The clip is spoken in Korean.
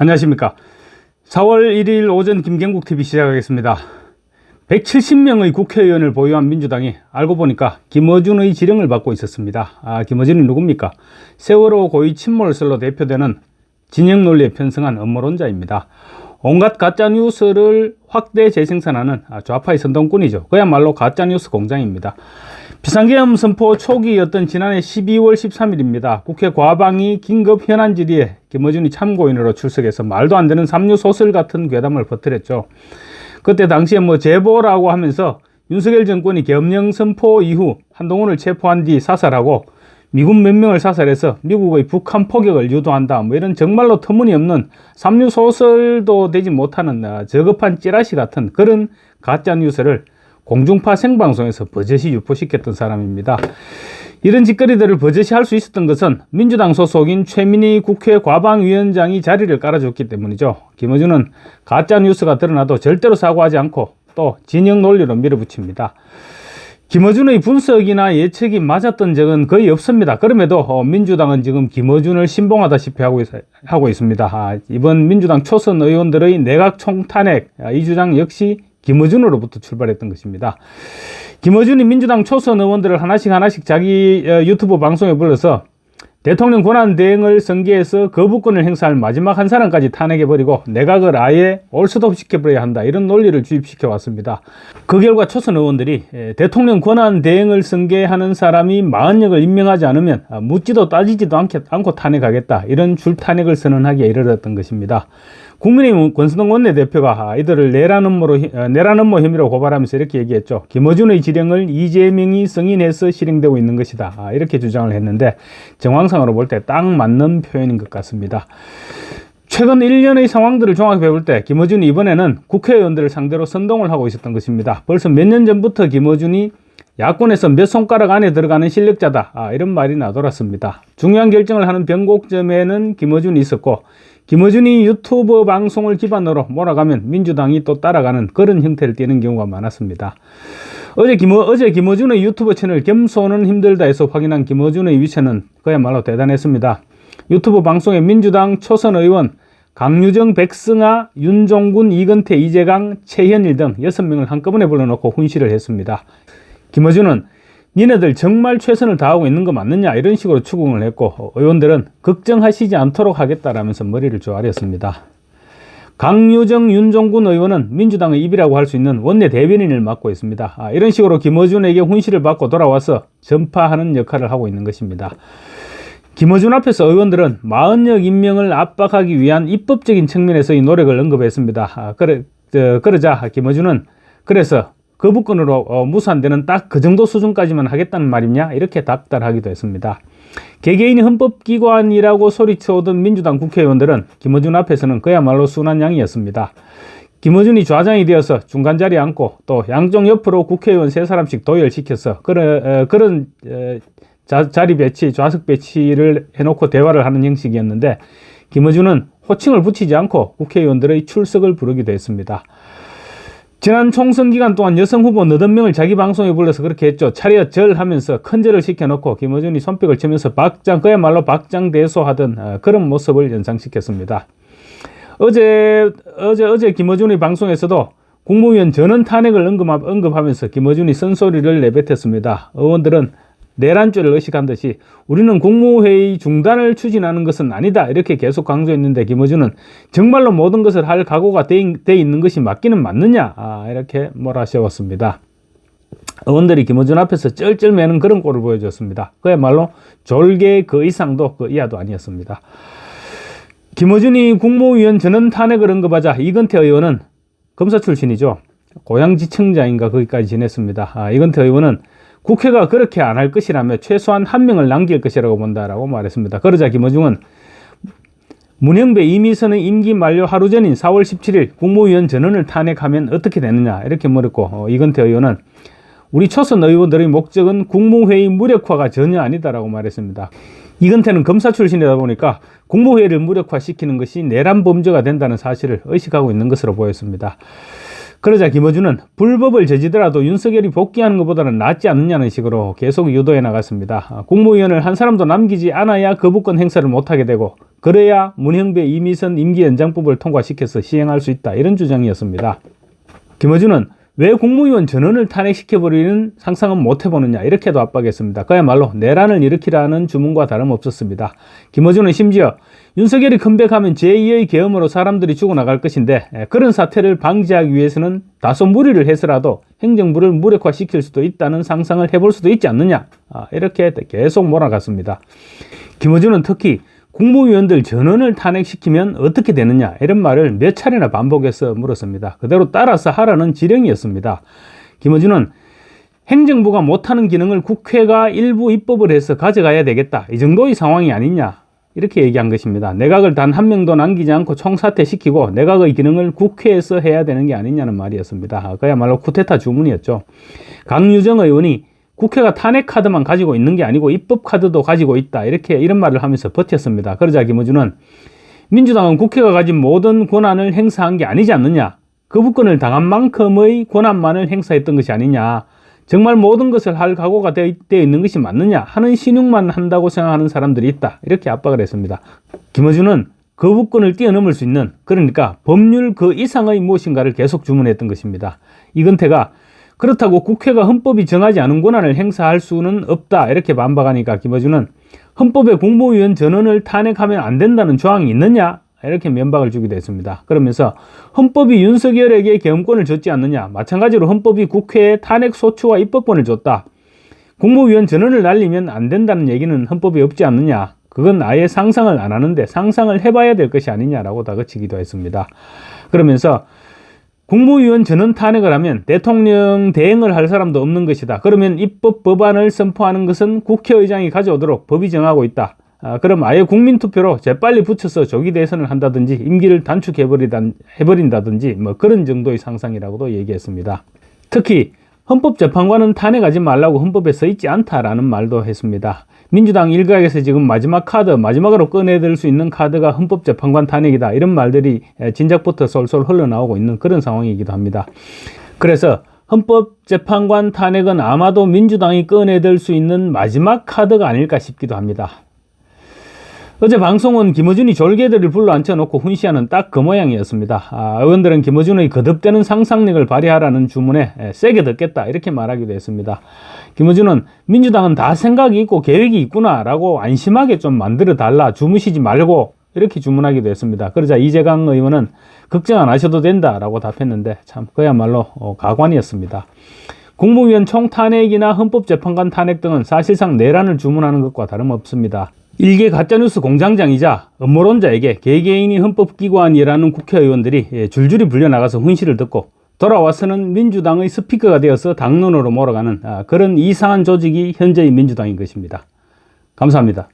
안녕하십니까. 4월 1일 오전 김경국TV 시작하겠습니다. 170명의 국회의원을 보유한 민주당이 알고 보니까 김어준의 지령을 받고 있었습니다. 김어준이 누굽니까? 세월호 고위 침몰설로 대표되는 진영 논리에 편승한 음모론자입니다. 온갖 가짜뉴스를 확대 재생산하는 좌파의 선동꾼이죠. 그야말로 가짜뉴스 공장입니다. 비상계엄 선포 초기였던 지난해 12월 13일입니다. 국회 과방위 긴급 현안 질의에 김어준이 참고인으로 출석해서 말도 안 되는 삼류소설 같은 괴담을 퍼뜨렸죠. 그때 당시에 제보라고 하면서 윤석열 정권이 계엄령 선포 이후 한동훈을 체포한 뒤 사살하고 미군 몇 명을 사살해서 미국의 북한 포격을 유도한다, 이런 정말로 터무니없는 삼류소설도 되지 못하는 저급한 찌라시 같은 그런 가짜뉴스를 공중파 생방송에서 버젓이 유포시켰던 사람입니다. 이런 짓거리들을 버젓이 할 수 있었던 것은 민주당 소속인 최민희 국회 과방위원장이 자리를 깔아줬기 때문이죠. 김어준은 가짜뉴스가 드러나도 절대로 사과하지 않고 또 진영 논리로 밀어붙입니다. 김어준의 분석이나 예측이 맞았던 적은 거의 없습니다. 그럼에도 민주당은 지금 김어준을 신봉하다시피 하고 있습니다. 이번 민주당 초선 의원들의 내각 총탄핵, 이 주장 역시 김어준으로부터 출발했던 것입니다. 김어준이 민주당 초선 의원들을 하나씩 자기 유튜브 방송에 불러서 대통령 권한대행을 선기해서 거부권을 행사할 마지막 한 사람까지 탄핵해버리고 내각을 아예 올스톱 시켜버려야 한다, 이런 논리를 주입시켜 왔습니다. 그 결과 초선 의원들이 대통령 권한대행을 선계하는 사람이 40명을 임명하지 않으면 묻지도 따지지도 않고 탄핵하겠다, 이런 줄탄핵을 선언하기에 이르렀던 것입니다. 국민의힘 권성동 원내대표가 이들을 내란 음모 혐의로 고발하면서 이렇게 얘기했죠. 김어준의 지령을 이재명이 승인해서 실행되고 있는 것이다, 이렇게 주장을 했는데 정황상으로 볼 때 딱 맞는 표현인 것 같습니다. 최근 1년의 상황들을 종합해 볼 때 김어준이 이번에는 국회의원들을 상대로 선동을 하고 있었던 것입니다. 벌써 몇 년 전부터 김어준이 야권에서 몇 손가락 안에 들어가는 실력자다, 이런 말이 나돌았습니다. 중요한 결정을 하는 변곡점에는 김어준이 있었고, 김어준이 유튜브 방송을 기반으로 몰아가면 민주당이 또 따라가는 그런 형태를 띠는 경우가 많았습니다. 어제 김어준의 유튜브 채널 겸손은 힘들다에서 확인한 김어준의 위세는 그야말로 대단했습니다. 유튜브 방송에 민주당 초선 의원 강유정, 백승아, 윤종군, 이건태, 이재강, 최현일 등 6명을 한꺼번에 불러놓고 훈시를 했습니다. 김어준은 니네들 정말 최선을 다하고 있는 거 맞느냐, 이런 식으로 추궁을 했고, 의원들은 걱정하시지 않도록 하겠다라면서 머리를 조아렸습니다. 강유정, 윤종군 의원은 민주당의 입이라고 할 수 있는 원내 대변인을 맡고 있습니다. 이런 식으로 김어준에게 훈시를 받고 돌아와서 전파하는 역할을 하고 있는 것입니다. 김어준 앞에서 의원들은 40여 임명을 압박하기 위한 입법적인 측면에서의 노력을 언급했습니다. 그러자 김어준은 그래서 거부권으로 무산되는 딱 그 정도 수준까지만 하겠다는 말이냐, 이렇게 닥달하기도 했습니다. 개개인이 헌법기관이라고 소리쳐오던 민주당 국회의원들은 김어준 앞에서는 그야말로 순한 양이었습니다. 김어준이 좌장이 되어서 중간 자리에 앉고 또 양쪽 옆으로 국회의원 3사람씩 도열시켜서 그런 자리 배치, 좌석 배치를 해놓고 대화를 하는 형식이었는데, 김어준은 호칭을 붙이지 않고 국회의원들의 출석을 부르기도 했습니다. 지난 총선 기간 동안 여성 후보 80명을 자기 방송에 불러서 그렇게 했죠. 차렷 절 하면서 큰절을 시켜놓고 김어준이 손뼉을 치면서 그야말로 박장대소하던 그런 모습을 연상시켰습니다. 어제 김어준의 방송에서도 국무위원 전원 탄핵을 언급하면서 김어준이 쓴소리를 내뱉었습니다. 의원들은 내란죄를 의식한 듯이 우리는 국무회의 중단을 추진하는 것은 아니다, 이렇게 계속 강조했는데 김어준은 정말로 모든 것을 할 각오가 돼 있는 것이 맞기는 맞느냐, 이렇게 몰아세웠습니다. 의원들이 김어준 앞에서 쩔쩔매는 그런 꼴을 보여줬습니다. 그야말로 졸개 그 이상도 그 이하도 아니었습니다. 김어준이 국무위원 전원 탄핵을 언급하자 이건태 의원은 검사 출신이죠. 고양지청장인가 거기까지 지냈습니다. 이건태 의원은 국회가 그렇게 안 할 것이라며 최소한 1명을 남길 것이라고 본다라고 말했습니다. 그러자 김어준은 문영배, 이미선의 임기 만료 하루 전인 4월 17일 국무위원 전원을 탄핵하면 어떻게 되느냐, 이렇게 물었고, 이건태 의원은 우리 초선 의원들의 목적은 국무회의 무력화가 전혀 아니다라고 말했습니다. 이건태는 검사 출신이다 보니까 국무회의를 무력화시키는 것이 내란 범죄가 된다는 사실을 의식하고 있는 것으로 보였습니다. 그러자 김어준은 불법을 저지더라도 윤석열이 복귀하는 것보다는 낫지 않느냐는 식으로 계속 유도해 나갔습니다. 국무위원을 한 사람도 남기지 않아야 거부권 행사를 못하게 되고 그래야 문형배 이미선 임기 연장법을 통과시켜서 시행할 수 있다. 이런 주장이었습니다. 김어준은 왜 국무위원 전원을 탄핵시켜버리는 상상은 못 해보느냐 이렇게도 압박했습니다. 그야말로 내란을 일으키라는 주문과 다름없었습니다. 김어준은 심지어 윤석열이 컴백하면 제2의 계엄으로 사람들이 죽어나갈 것인데 그런 사태를 방지하기 위해서는 다소 무리를 해서라도 행정부를 무력화시킬 수도 있다는 상상을 해볼 수도 있지 않느냐 이렇게 계속 몰아갔습니다. 김어준은 특히 국무위원들 전원을 탄핵시키면 어떻게 되느냐 이런 말을 몇 차례나 반복해서 물었습니다. 그대로 따라서 하라는 지령이었습니다. 김어준은 행정부가 못하는 기능을 국회가 일부 입법을 해서 가져가야 되겠다. 이 정도의 상황이 아니냐 이렇게 얘기한 것입니다. 내각을 단 한 명도 남기지 않고 총사퇴시키고 내각의 기능을 국회에서 해야 되는 게 아니냐는 말이었습니다. 그야말로 쿠데타 주문이었죠. 강유정 의원이 국회가 탄핵 카드만 가지고 있는 게 아니고 입법 카드도 가지고 있다. 이런 말을 하면서 버텼습니다. 그러자 김어준은 민주당은 국회가 가진 모든 권한을 행사한 게 아니지 않느냐. 거부권을 당한 만큼의 권한만을 행사했던 것이 아니냐. 정말 모든 것을 할 각오가 되어 있는 것이 맞느냐 하는 신용만 한다고 생각하는 사람들이 있다. 이렇게 압박을 했습니다. 김어준은 거부권을 뛰어넘을 수 있는 그러니까 법률 그 이상의 무엇인가를 계속 주문했던 것입니다. 이건태가 그렇다고 국회가 헌법이 정하지 않은 권한을 행사할 수는 없다 이렇게 반박하니까 김어준은 헌법에 국무위원 전원을 탄핵하면 안 된다는 조항이 있느냐 이렇게 면박을 주기도 했습니다. 그러면서 헌법이 윤석열에게 계엄권을 줬지 않느냐 마찬가지로 헌법이 국회에 탄핵 소추와 입법권을 줬다. 국무위원 전원을 날리면 안 된다는 얘기는 헌법에 없지 않느냐 그건 아예 상상을 안 하는데 상상을 해봐야 될 것이 아니냐라고 다그치기도 했습니다. 그러면서 국무위원 전원 탄핵을 하면 대통령 대행을 할 사람도 없는 것이다. 그러면 입법 법안을 선포하는 것은 국회의장이 가져오도록 법이 정하고 있다. 그럼 아예 국민투표로 재빨리 붙여서 조기 대선을 한다든지 임기를 단축해버린다든지 뭐 그런 정도의 상상이라고도 얘기했습니다. 특히 헌법재판관은 탄핵하지 말라고 헌법에 써 있지 않다라는 말도 했습니다. 민주당 일각에서 지금 마지막으로 꺼내들 수 있는 카드가 헌법재판관 탄핵이다. 이런 말들이 진작부터 솔솔 흘러나오고 있는 그런 상황이기도 합니다. 그래서 헌법재판관 탄핵은 아마도 민주당이 꺼내들 수 있는 마지막 카드가 아닐까 싶기도 합니다. 어제 방송은 김어준이 졸개들을 불러 앉혀놓고 훈시하는 딱 그 모양이었습니다. 의원들은 김어준의 거듭되는 상상력을 발휘하라는 주문에 세게 듣겠다 이렇게 말하기도 했습니다. 김어준은 민주당은 다 생각이 있고 계획이 있구나 라고 안심하게 좀 만들어 달라 주무시지 말고 이렇게 주문하기도 했습니다. 그러자 이재강 의원은 걱정 안 하셔도 된다 라고 답했는데 참 그야말로 가관이었습니다. 국무위원 총탄핵이나 헌법재판관 탄핵 등은 사실상 내란을 주문하는 것과 다름없습니다. 일개 가짜뉴스 공장장이자 음모론자에게 개개인이 헌법기관이라는 국회의원들이 줄줄이 불려나가서 훈시를 듣고 돌아와서는 민주당의 스피커가 되어서 당론으로 몰아가는 그런 이상한 조직이 현재의 민주당인 것입니다. 감사합니다.